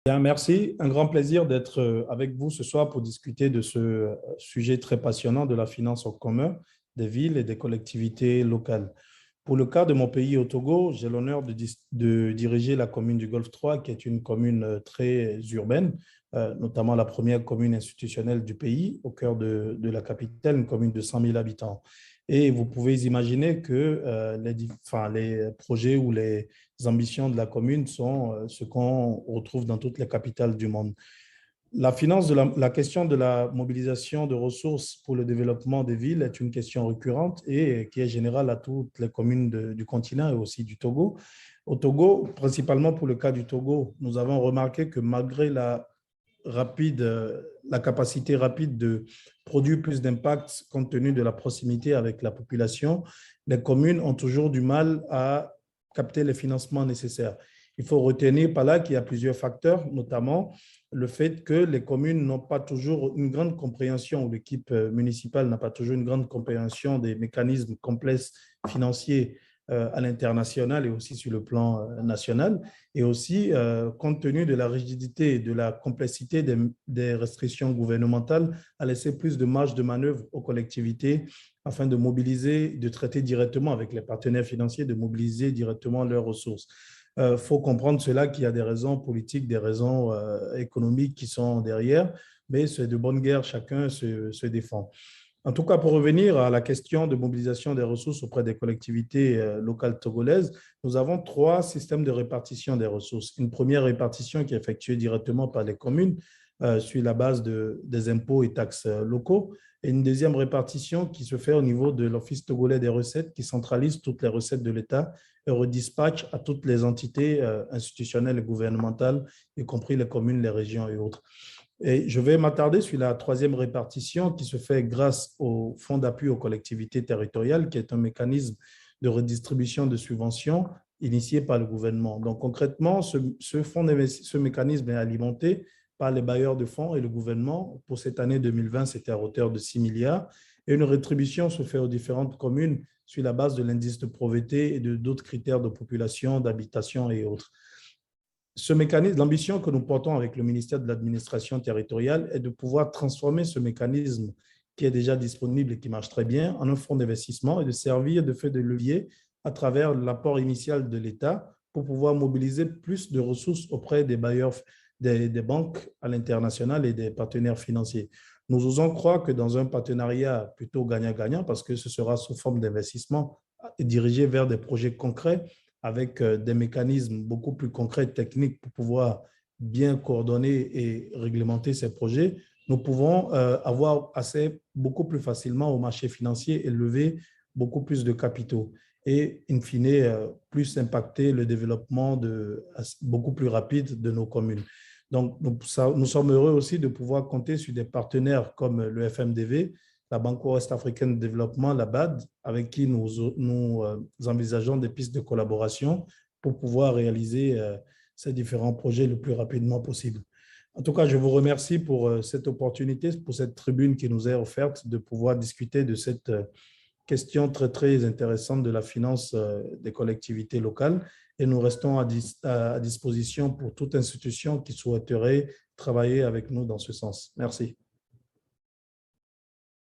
Bien, merci. Un grand plaisir d'être avec vous ce soir pour discuter de ce sujet très passionnant de la finance en commun des villes et des collectivités locales. Pour le cas de mon pays, au Togo, j'ai l'honneur de diriger la commune du Golfe 3, qui est une commune très urbaine, notamment la première commune institutionnelle du pays, au cœur de la capitale, une commune de 100 000 habitants. Et vous pouvez imaginer que les projets ou les ambitions de la commune sont ce qu'on retrouve dans toutes les capitales du monde. La finance la question de la mobilisation de ressources pour le développement des villes est une question récurrente et qui est générale à toutes les communes du continent et aussi du Togo. Au Togo, principalement pour le cas du Togo, nous avons remarqué que malgré la capacité rapide de produire plus d'impact compte tenu de la proximité avec la population, les communes ont toujours du mal à capter les financements nécessaires. Il faut retenir par là qu'il y a plusieurs facteurs, notamment le fait que les communes n'ont pas toujours une grande compréhension, ou l'équipe municipale n'a pas toujours une grande compréhension des mécanismes complexes financiers à l'international et aussi sur le plan national. Et aussi, compte tenu de la rigidité et de la complexité des restrictions gouvernementales, à laisser plus de marge de manœuvre aux collectivités afin de mobiliser, de traiter directement avec les partenaires financiers, de mobiliser directement leurs ressources. Faut comprendre cela qu'il y a des raisons politiques, des raisons économiques qui sont derrière, mais c'est de bonne guerre, chacun se défend. En tout cas, pour revenir à la question de mobilisation des ressources auprès des collectivités locales togolaises, nous avons trois systèmes de répartition des ressources. Une première répartition qui est effectuée directement par les communes sur la base des impôts et taxes locaux, et une deuxième répartition qui se fait au niveau de l'Office togolais des recettes qui centralise toutes les recettes de l'État et redispatche à toutes les entités institutionnelles et gouvernementales, y compris les communes, les régions et autres. Et je vais m'attarder sur la troisième répartition qui se fait grâce au Fonds d'appui aux collectivités territoriales, qui est un mécanisme de redistribution de subventions initié par le gouvernement. Donc concrètement, ce mécanisme est alimenté par les bailleurs de fonds et le gouvernement. Pour cette année 2020, c'était à hauteur de 6 milliards. Et une rétribution se fait aux différentes communes sur la base de l'indice de pauvreté et de d'autres critères de population, d'habitation et autres. Ce mécanisme, l'ambition que nous portons avec le ministère de l'Administration territoriale est de pouvoir transformer ce mécanisme qui est déjà disponible et qui marche très bien en un fonds d'investissement et de servir de fait de levier à travers l'apport initial de l'État pour pouvoir mobiliser plus de ressources auprès des bailleurs, des banques à l'international et des partenaires financiers. Nous osons croire que dans un partenariat plutôt gagnant-gagnant, parce que ce sera sous forme d'investissement dirigé vers des projets concrets, avec des mécanismes beaucoup plus concrets, techniques, pour pouvoir bien coordonner et réglementer ces projets, nous pouvons avoir accès beaucoup plus facilement au marché financier et lever beaucoup plus de capitaux et, in fine, plus impacter le développement beaucoup plus rapide de nos communes. Donc, nous sommes heureux aussi de pouvoir compter sur des partenaires comme le FMDV, la Banque ouest-africaine de développement, la BAD, avec qui nous envisageons des pistes de collaboration pour pouvoir réaliser ces différents projets le plus rapidement possible. En tout cas, je vous remercie pour cette opportunité, pour cette tribune qui nous est offerte de pouvoir discuter de cette question très, très intéressante de la finance des collectivités locales. Et nous restons à disposition pour toute institution qui souhaiterait travailler avec nous dans ce sens. Merci.